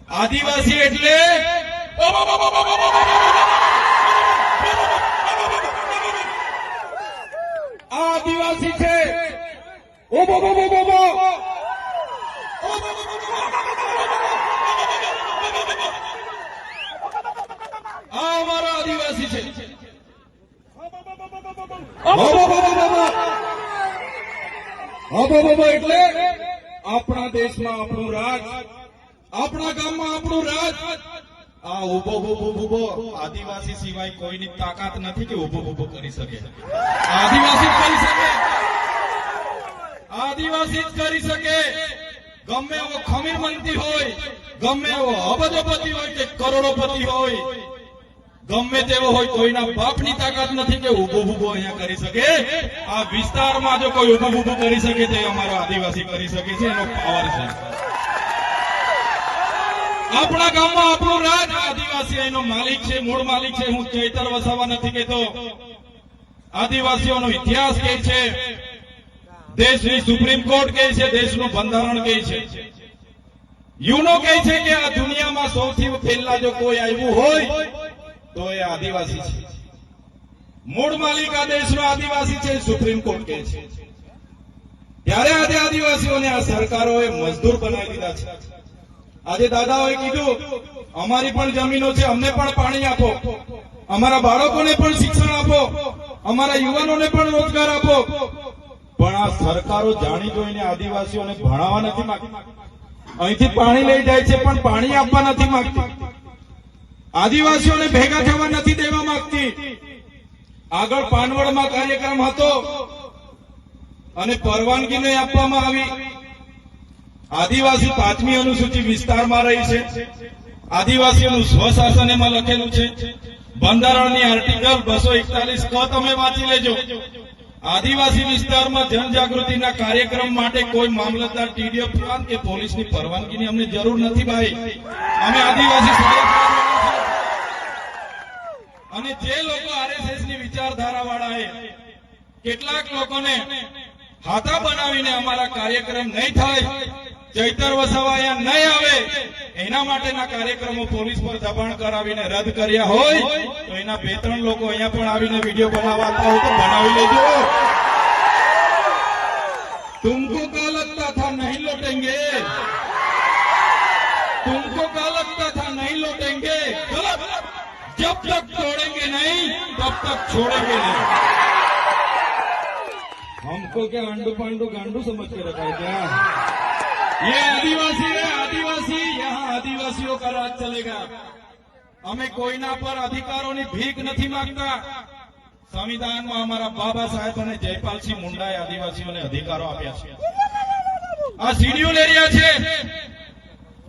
આદિવાસી એટલે આદિવાસી છે અમારા આદિવાસી છે એટલે આપણા દેશમાં આપણું રાજ, આપણા ગામમાં આપણું રાજ. આ ઉભો આદિવાસી સિવાય કોઈની તાકાત નથી કે ઉભો કરી શકે. આદિવાસી જ કરી શકે, આદિવાસી જ કરી શકે. ગમે એવો ખમીર મંત્રી હોય, ગમે એવો અબજોપતિ હોય કે કરોડોપતિ હોય, ગમે તેવો હોય, કોઈના બાપની તાકાત નથી કે ઉભો અહીંયા કરી શકે. આ વિસ્તારમાં જો કોઈ ઉભો કરી શકે તો અમારો આદિવાસી કરી શકે છે, એનો પાવર છે. આપણા ગામમાં આપણું રાજ, આદિવાસી એનો માલિક છે, મૂળ માલિક છે. હું ચૈતર વસાવા નથી કહેતો. આદિવાસીઓનો ઇતિહાસ કહે છે, દેશની સુપ્રીમ કોર્ટ કહે છે, દેશનું બંધારણ કહે છે, યુનો કહે છે કે આ દુનિયામાં સૌથી પહેલા જો કોઈ આવ્યું હોય તો એ આદિવાસી છે. મૂળ માલિક આ દેશનો આદિવાસી છે, સુપ્રીમ કોર્ટ કહે છે. ત્યારે આજે આદિવાસીઓને આ સરકારોએ મજદૂર બનાવી દીધા છે. આજે દાદાઓએ કીધું અમારી પણ જમીનો છે, અમને પણ પાણી આપો, અમારા બાળકોને પણ શિક્ષણ આપો, અમારા યુવાનોને પણ રોજગાર આપો. પણ આ સરકારો જાણી જોઈને આદિવાસીઓને ભણાવવા નથી માંગતી. અહીંથી પાણી લઈ જાય છે પણ પાણી આપવા નથી માંગતી. આદિવાસીઓને ભેગા થવા નથી દેવા માંગતી. આગળ પાનવડમાં કાર્યક્રમ હતો અને પરવાનગી નહીં આપવામાં આવી. આદિવાસી 5મી અનુસૂચિ વિસ્તારમાં રહી છે. આદિવાસીઓનું સ્વશાસન એમાં લખેલું છે. બંધારણની આર્ટિકલ 241 ક તમે વાંચી લેજો. આદિવાસી વિસ્તારમાં જનજાગૃતિના કાર્યક્રમ માટે કોઈ મામલતદાર, ટીડીઓ પ્રાંત કે પોલીસની પરવાનગીની અમને જરૂર નથી ભાઈ. અમે આદિવાસી અને જે લોકો આરએસએસની વિચારધારા વાળાએ કેટલાક લોકોને હાથા બનાવીને અમારા કાર્યક્રમ નહીં થાય, ચૈતર વસાવા અહીંયા નહીં આવે, એના માટેના કાર્યક્રમો પોલીસ પર દબાણ કરાવીને રદ કર્યા હોય તો એના 2-3 લોકો અહીંયા પણ આવીને વિડીયો બનાવતા હોય તો બનાવી લેજો. तुमको क्या लगता था नहीं लौटेंगे, तुमको क्या लगता था नहीं लौटेंगे. गलत. जब तक तोड़ेंगे नहीं तब तक छोड़ेंगे नहीं. हमको क्या अंडू पांडू गांडू समझ के रखा है क्या? ये आदिवासी है, आदिवासी. यहाँ आदिवासियों का राज चलेगा. અમે કોઈના પર અધિકારોની ભીખ નથી માંગતા. સંવિધાનમાં અમારા બાબા સાહેબ અને જયપાલસિંહ મુંડાએ આદિવાસીઓને અધિકારો આપ્યા છે. આ શિડ્યુલ એરિયા છે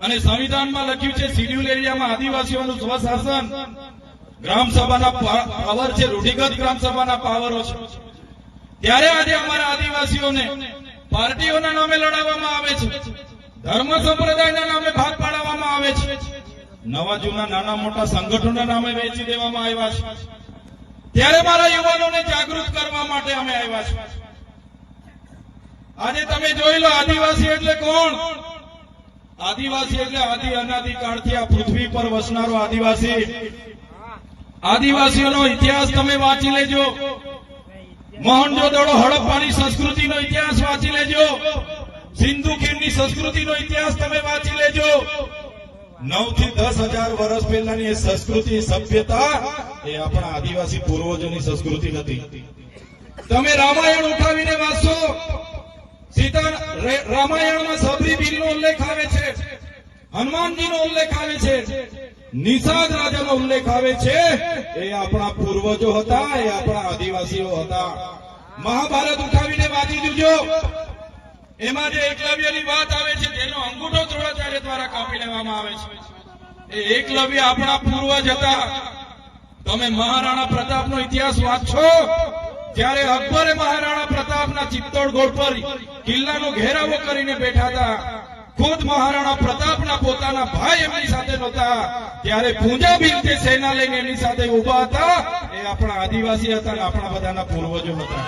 અને સંવિધાનમાં લખ્યું છે શિડ્યુલ એરિયામાં આદિવાસીઓનું સ્વશાસન, ગ્રામસભાના પાવર છે, રૂઢિગત ગ્રામસભાના પાવરો છે. ત્યારે આજે અમારા આદિવાસીઓને પાર્ટીઓના નામે લડાવવામાં આવે છે, ધર્મ સંપ્રદાયના નામે ભાગ પાડવામાં આવે છે, નવા જૂના નાના મોટા સંગઠનોના નામે વેચી દેવામાં આવ્યા છે. ત્યારે મારા યુવાનોને જાગૃત કરવા માટે અમે આવ્યા છીએ. આજે તમે જોઈ લો, આદિવાસી એટલે કોણ? આદિવાસી એટલે આદિ અનાદિ કાળથી આ પૃથ્વી પર વસનારો આદિવાસી. આદિવાસીઓનો ઇતિહાસ તમે વાંચી લેજો. મોહનજોદડો હડપ્પાની સંસ્કૃતિનો ઇતિહાસ વાંચી લેજો. સિંધુ ખીણની સંસ્કૃતિનો ઇતિહાસ તમે વાંચી લેજો. 9 થી 10,000 વર્ષ પહેલાની એ સંસ્કૃતિ, સભ્યતા એ આપણા આદિવાસી પૂર્વજોની સંસ્કૃતિ હતી. તમે રામાયણ ઉઠાવીને વાંચો, રામાયણમાં સબરી બિલનો ઉલ્લેખ આવે છે, હનુમાનજીનો ઉલ્લેખ આવે છે, નિષાદ રાજાનો ઉલ્લેખ આવે છે. એ આપણા પૂર્વજો હતા, એ આપણા આદિવાસીઓ હતા. મહાભારત ઉઠાવીને વાંચી જોજો. એમાં જે એકલવ્યની વાત આવે છે તેનો અંગૂઠો દ્રોણાચાર્ય દ્વારા કાપી લેવામાં આવે છે. એ એકલવ્ય આપણા પૂર્વજ હતા. તમે મહારાણા પ્રતાપનો ઇતિહાસ વાંચો. જ્યારે અકબરે મહારાણા પ્રતાપના ચિત્તોડગઢ પર કિલ્લાનો ઘેરાવો કરીને બેઠા હતા, ખુદ મહારાણા પ્રતાપના પોતાના ભાઈ એમની સાથે નહોતા, ત્યારે પૂંજા બિલથી સેના લઈને એની સાથે ઉભા હતા. એ આપણા આદિવાસી હતા અને આપણા બધાના પૂર્વજો હતા.